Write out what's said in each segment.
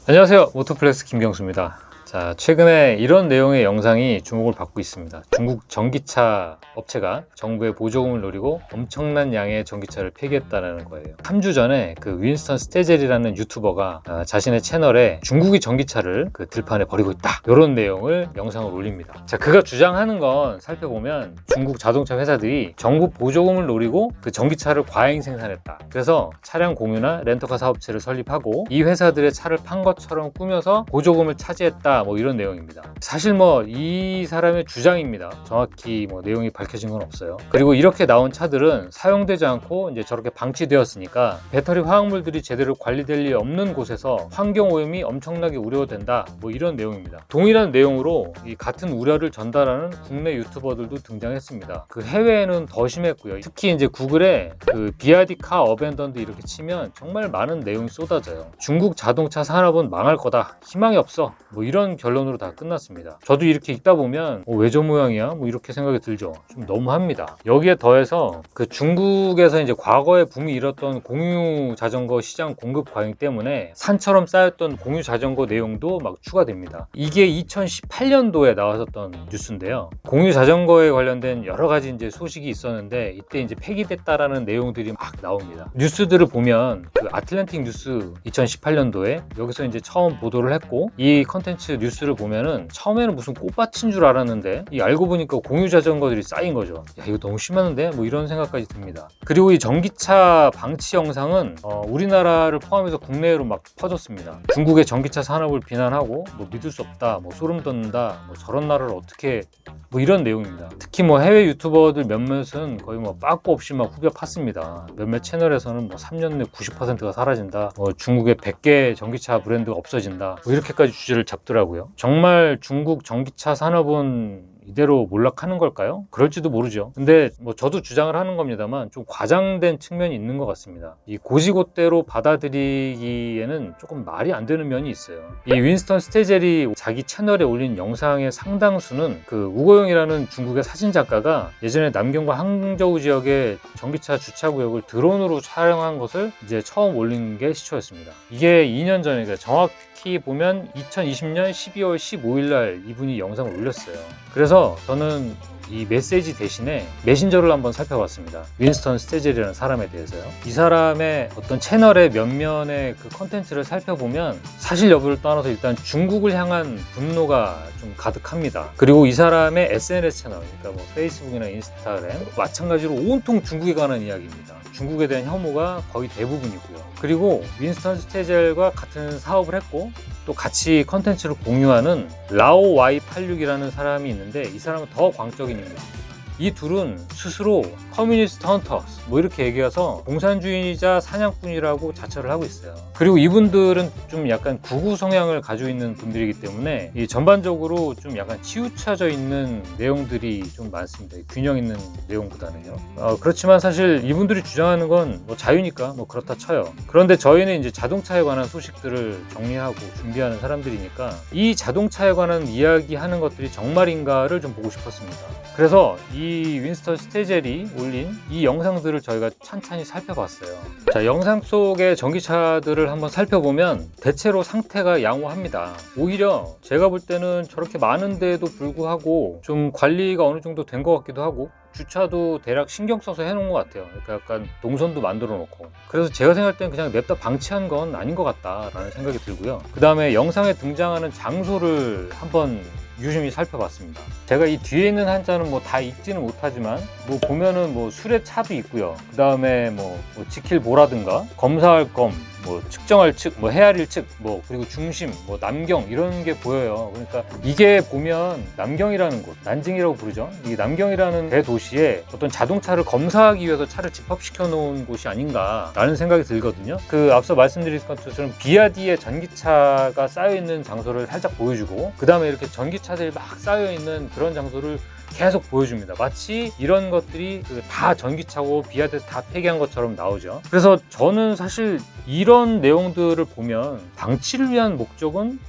안녕하세요, 모토플렉스 김경수입니다. 자, 최근에 이런 내용의 영상이 주목을 받고 있습니다. 중국 전기차 업체가 정부의 보조금을 노리고 엄청난 양의 전기차를 폐기했다는 거예요. 3주 전에 그 윈스턴 스테젤이라는 유튜버가 자신의 채널에 중국이 전기차를 그 들판에 버리고 있다, 이런 내용을 영상을 올립니다. 자, 그가 주장하는 건 살펴보면 중국 자동차 회사들이 정부 보조금을 노리고 그 전기차를 과잉 생산했다. 그래서 차량 공유나 렌터카 사업체를 설립하고 이 회사들의 차를 판 것처럼 꾸며서 보조금을 차지했다, 뭐 이런 내용입니다. 사실 뭐 이 사람의 주장입니다. 정확히 뭐 내용이 밝혀진 건 없어요. 그리고 이렇게 나온 차들은 사용되지 않고 이제 저렇게 방치되었으니까 배터리 화학물들이 제대로 관리될 리 없는 곳에서 환경 오염이 엄청나게 우려된다, 뭐 이런 내용입니다. 동일한 내용으로 이 같은 우려를 전달하는 국내 유튜버들도 등장했습니다. 그 해외에는 더 심했고요. 특히 이제 구글에 그 BYD 카 어벤던드 이렇게 치면 정말 많은 내용이 쏟아져요. 중국 자동차 산업은 망할 거다, 희망이 없어, 뭐 이런 결론으로 다 끝났습니다. 저도 이렇게 읽다 보면 왜 저 모양이야? 뭐 이렇게 생각이 들죠. 좀 너무합니다. 여기에 더해서 그 중국에서 이제 과거에 붐이 일었던 공유 자전거 시장 공급 과잉 때문에 산처럼 쌓였던 공유 자전거 내용도 막 추가됩니다. 이게 2018년도에 나왔었던 뉴스인데요. 공유 자전거에 관련된 여러 가지 이제 소식이 있었는데 이때 이제 폐기됐다라는 내용들이 막 나옵니다. 뉴스들을 보면 그 아틀랜틱 뉴스 2018년도에 여기서 이제 처음 보도를 했고, 이 컨텐츠 뉴스를 보면은 처음에는 무슨 꽃밭인 줄 알았는데 이 알고 보니까 공유 자전거들이 쌓인 거죠. 야, 이거 너무 심한데? 뭐 이런 생각까지 듭니다. 그리고 이 전기차 방치 영상은 우리나라를 포함해서 국내로 막 퍼졌습니다. 중국의 전기차 산업을 비난하고 뭐 믿을 수 없다, 뭐 소름 돋는다, 뭐 저런 나라를 어떻게, 뭐 이런 내용입니다. 특히 뭐 해외 유튜버들 몇몇은 거의 뭐 빠꾸 없이 막 후벼 팠습니다. 몇몇 채널에서는 뭐 3년 내 90%가 사라진다, 뭐 중국의 100개 전기차 브랜드가 없어진다, 뭐 이렇게까지 주제를 잡더라고요. 정말 중국 전기차 산업은 이대로 몰락하는 걸까요? 그럴지도 모르죠. 근데 뭐 저도 주장을 하는 겁니다만 좀 과장된 측면이 있는 것 같습니다. 이 고지고대로 받아들이기에는 조금 말이 안 되는 면이 있어요. 이 윈스턴 스테젤이 자기 채널에 올린 영상의 상당수는 그 우고용이라는 중국의 사진작가가 예전에 남경과 항저우 지역의 전기차 주차구역을 드론으로 촬영한 것을 이제 처음 올린 게 시초였습니다. 이게 2년 전에, 정확히 보면 2020년 12월 15일 날 이분이 영상을 올렸어요. 그래서 저는 이 메시지 대신에 메신저를 한번 살펴봤습니다. 윈스턴 스테젤이라는 사람에 대해서요. 이 사람의 어떤 채널의 면면의 그 컨텐츠를 살펴보면 사실 여부를 떠나서 일단 중국을 향한 분노가 좀 가득합니다. 그리고 이 사람의 SNS 채널, 그러니까 뭐 페이스북이나 인스타그램, 마찬가지로 온통 중국에 관한 이야기입니다. 중국에 대한 혐오가 거의 대부분이고요. 그리고 윈스턴 스테젤과 같은 사업을 했고 또 같이 컨텐츠를 공유하는 라오 Y86이라는 사람이 있는데 이 사람은 더 광적인 인물입니다. 이 둘은 스스로 커뮤니스트 헌터스 뭐 이렇게 얘기해서 공산주의자 사냥꾼이라고 자처를 하고 있어요. 그리고 이분들은 좀 약간 극우 성향을 가지고 있는 분들이기 때문에 이 전반적으로 좀 약간 치우쳐져 있는 내용들이 좀 많습니다. 균형 있는 내용보다는요. 그렇지만 사실 이분들이 주장하는 건 뭐 자유니까 뭐 그렇다 쳐요. 그런데 저희는 이제 자동차에 관한 소식들을 정리하고 준비하는 사람들이니까 이 자동차에 관한 이야기하는 것들이 정말인가를 좀 보고 싶었습니다. 그래서 이 윈스턴 스테젤이 올린 이 영상들을 저희가 찬찬히 살펴봤어요. 자, 영상 속의 전기차들을 한번 살펴보면 대체로 상태가 양호합니다. 오히려 제가 볼 때는 저렇게 많은데도 불구하고 좀 관리가 어느 정도 된 것 같기도 하고, 주차도 대략 신경 써서 해놓은 것 같아요. 그러니까 약간 동선도 만들어 놓고. 그래서 제가 생각할 때는 그냥 냅다 방치한 건 아닌 것 같다라는 생각이 들고요. 그 다음에 영상에 등장하는 장소를 한번 유심히 살펴봤습니다. 제가 이 뒤에 있는 한자는 뭐 다 읽지는 못하지만 뭐 보면은 뭐 수레차도 있고요. 그 다음에 뭐 지킬 보라든가 검사할 검, 뭐 측정할 측, 뭐 헤아릴 측, 뭐 그리고 중심, 뭐 남경 이런 게 보여요. 그러니까 이게 보면 남경이라는 곳, 난징이라고 부르죠. 이 남경이라는 대도시에 어떤 자동차를 검사하기 위해서 차를 집합시켜 놓은 곳이 아닌가라는 생각이 들거든요. 그 앞서 말씀드린 것처럼 BYD의 전기차가 쌓여 있는 장소를 살짝 보여주고, 그 다음에 이렇게 전기차들이 막 쌓여 있는 그런 장소를 계속 보여줍니다. 마치 이런 것들이 다 전기차고 BYD에서 다 폐기한 것처럼 나오죠. 그래서 저는 사실 이런 내용들을 보면 방치를 위한 목적은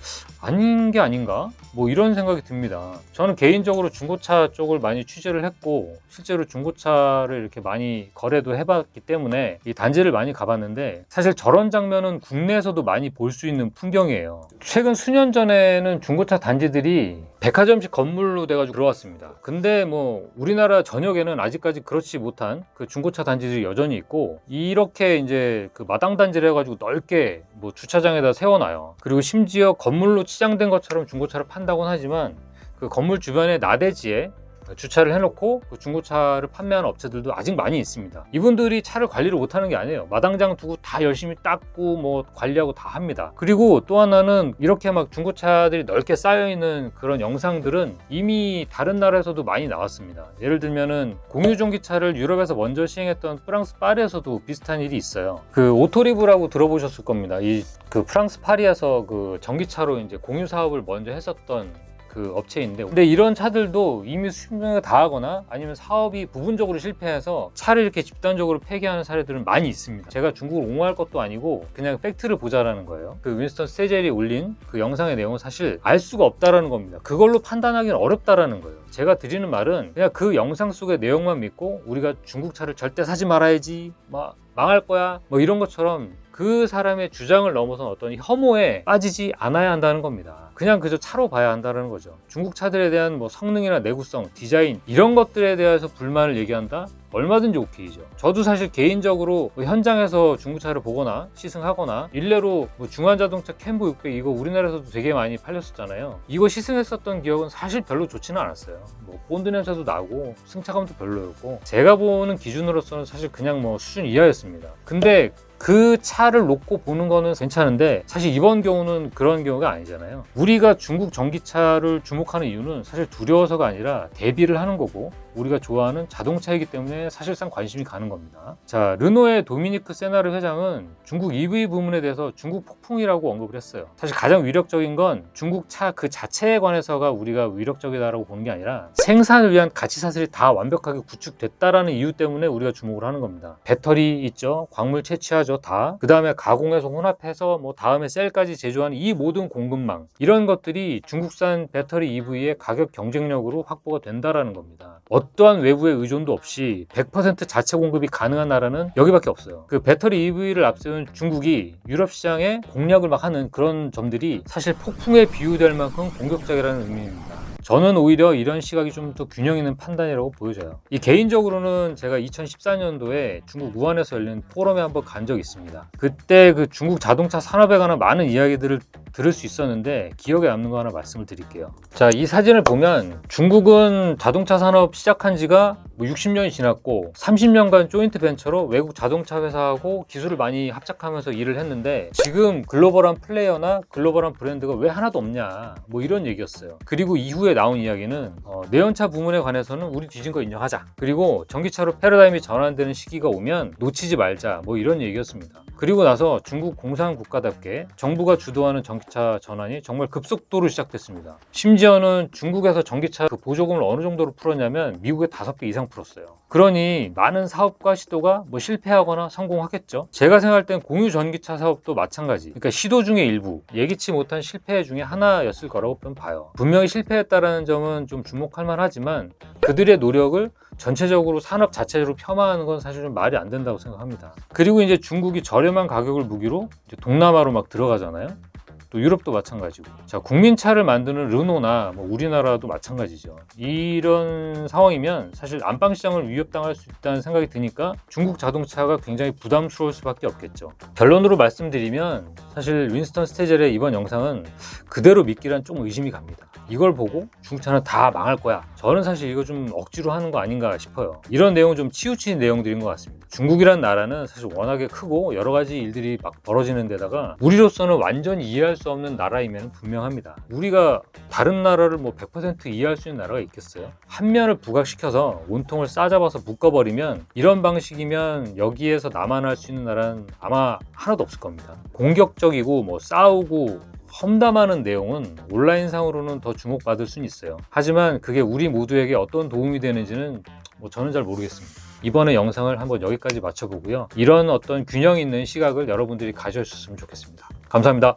아닌 게 아닌가? 뭐 이런 생각이 듭니다. 저는 개인적으로 중고차 쪽을 많이 취재를 했고 실제로 중고차를 이렇게 많이 거래도 해봤기 때문에 이 단지를 많이 가봤는데 사실 저런 장면은 국내에서도 많이 볼 수 있는 풍경이에요. 최근 수년 전에는 중고차 단지들이 백화점식 건물로 돼가지고 들어왔습니다. 근데 뭐 우리나라 전역에는 아직까지 그렇지 못한 그 중고차 단지들이 여전히 있고 이렇게 이제 그 마당 단지를 해가지고 넓게 뭐 주차장에다 세워놔요. 그리고 심지어 건물로 치장된 것처럼 중고차를 판다고는 하지만 그 건물 주변에 나대지에 주차를 해놓고 그 중고차를 판매하는 업체들도 아직 많이 있습니다. 이분들이 차를 관리를 못하는 게 아니에요. 마당장 두고 다 열심히 닦고 뭐 관리하고 다 합니다. 그리고 또 하나는 이렇게 막 중고차들이 넓게 쌓여있는 그런 영상들은 이미 다른 나라에서도 많이 나왔습니다. 예를 들면은 공유전기차를 유럽에서 먼저 시행했던 프랑스 파리에서도 비슷한 일이 있어요. 그 오토리브라고 들어보셨을 겁니다. 이 그 프랑스 파리에서 그 전기차로 이제 공유 사업을 먼저 했었던 그 업체인데, 근데 이런 차들도 이미 수십 년을 다 하거나 아니면 사업이 부분적으로 실패해서 차를 이렇게 집단적으로 폐기하는 사례들은 많이 있습니다. 제가 중국을 옹호할 것도 아니고 그냥 팩트를 보자라는 거예요. 그 윈스턴 스테젤이 올린 그 영상의 내용은 사실 알 수가 없다라는 겁니다. 그걸로 판단하기는 어렵다라는 거예요. 제가 드리는 말은 그냥 그 영상 속의 내용만 믿고 우리가 중국 차를 절대 사지 말아야지, 막 망할 거야, 뭐 이런 것처럼 그 사람의 주장을 넘어선 어떤 혐오에 빠지지 않아야 한다는 겁니다. 그냥 그저 차로 봐야 한다는 거죠. 중국 차들에 대한 뭐 성능이나 내구성, 디자인 이런 것들에 대해서 불만을 얘기한다? 얼마든지 오케이죠. 저도 사실 개인적으로 뭐 현장에서 중고차를 보거나 시승하거나 일례로 뭐 중환자동차 캠보 600 이거 우리나라에서도 되게 많이 팔렸었잖아요. 이거 시승했었던 기억은 사실 별로 좋지는 않았어요. 뭐 본드 냄새도 나고 승차감도 별로였고 제가 보는 기준으로서는 사실 그냥 뭐 수준 이하였습니다. 근데 그 차를 놓고 보는 거는 괜찮은데 사실 이번 경우는 그런 경우가 아니잖아요. 우리가 중국 전기차를 주목하는 이유는 사실 두려워서가 아니라 대비를 하는 거고 우리가 좋아하는 자동차이기 때문에 사실상 관심이 가는 겁니다. 자, 르노의 도미니크 세나르 회장은 중국 EV 부문에 대해서 중국 폭풍이라고 언급을 했어요. 사실 가장 위력적인 건 중국 차 그 자체에 관해서가 우리가 위력적이다라고 보는 게 아니라 생산을 위한 가치 사슬이 다 완벽하게 구축됐다라는 이유 때문에 우리가 주목을 하는 겁니다. 배터리 있죠, 광물 채취하죠, 다. 그 다음에 가공해서 혼합해서 뭐 다음에 셀까지 제조하는 이 모든 공급망, 이런 것들이 중국산 배터리 EV의 가격 경쟁력으로 확보가 된다라는 겁니다. 어떠한 외부의 의존도 없이 100% 자체 공급이 가능한 나라는 여기밖에 없어요. 그 배터리 EV를 앞세운 중국이 유럽 시장에 공략을 막 하는 그런 점들이 사실 폭풍에 비유될 만큼 공격적이라는 의미입니다. 저는 오히려 이런 시각이 좀 더 균형 있는 판단이라고 보여져요. 이 개인적으로는 제가 2014년도에 중국 우한에서 열린 포럼에 한번 간 적이 있습니다. 그때 그 중국 자동차 산업에 관한 많은 이야기들을 들을 수 있었는데 기억에 남는 거 하나 말씀을 드릴게요. 자, 이 사진을 보면 중국은 자동차 산업 시작한 지가 60년이 지났고 30년간 조인트 벤처로 외국 자동차 회사하고 기술을 많이 합작하면서 일을 했는데 지금 글로벌한 플레이어나 글로벌한 브랜드가 왜 하나도 없냐, 뭐 이런 얘기였어요. 그리고 이후에 나온 이야기는 내연차 부문에 관해서는 우리 뒤진 거 인정하자, 그리고 전기차로 패러다임이 전환되는 시기가 오면 놓치지 말자, 뭐 이런 얘기였습니다. 그리고 나서 중국 공산국가답게 정부가 주도하는 전기차 전환이 정말 급속도로 시작됐습니다. 심지어는 중국에서 전기차 그 보조금을 어느 정도로 풀었냐면 미국에 5배 이상 풀었어요. 그러니 많은 사업과 시도가 뭐 실패하거나 성공하겠죠. 제가 생각할 땐 공유 전기차 사업도 마찬가지. 그러니까 시도 중의 일부, 예기치 못한 실패 중에 하나였을 거라고 봐요. 분명히 실패했다라는 점은 좀 주목할 만하지만 그들의 노력을 전체적으로 산업 자체로 폄하하는 건 사실 좀 말이 안 된다고 생각합니다. 그리고 이제 중국이 저렴한 가격을 무기로 이제 동남아로 막 들어가잖아요. 또 유럽도 마찬가지고. 자, 국민차를 만드는 르노나 뭐 우리나라도 마찬가지죠. 이런 상황이면 사실 안방시장을 위협당할 수 있다는 생각이 드니까 중국 자동차가 굉장히 부담스러울 수밖에 없겠죠. 결론으로 말씀드리면 사실 윈스턴 스테젤의 이번 영상은 그대로 믿기란 좀 의심이 갑니다. 이걸 보고 중국차는 다 망할 거야, 저는 사실 이거 좀 억지로 하는 거 아닌가 싶어요. 이런 내용은 좀 치우친 내용들인 것 같습니다. 중국이란 나라는 사실 워낙에 크고 여러 가지 일들이 막 벌어지는 데다가 우리로서는 완전히 이해할 수 없는 나라임에는 분명합니다. 우리가 다른 나라를 뭐 100% 이해할 수 있는 나라가 있겠어요? 한 면을 부각시켜서 온통을 싸잡아서 묶어버리면, 이런 방식이면 여기에서 나만 할 수 있는 나라는 아마 하나도 없을 겁니다. 공격적이고 뭐 싸우고 험담하는 내용은 온라인상으로는 더 주목받을 수는 있어요. 하지만 그게 우리 모두에게 어떤 도움이 되는지는 뭐 저는 잘 모르겠습니다. 이번에 영상을 한번 여기까지 마쳐보고요. 이런 어떤 균형 있는 시각을 여러분들이 가져주셨으면 좋겠습니다. 감사합니다.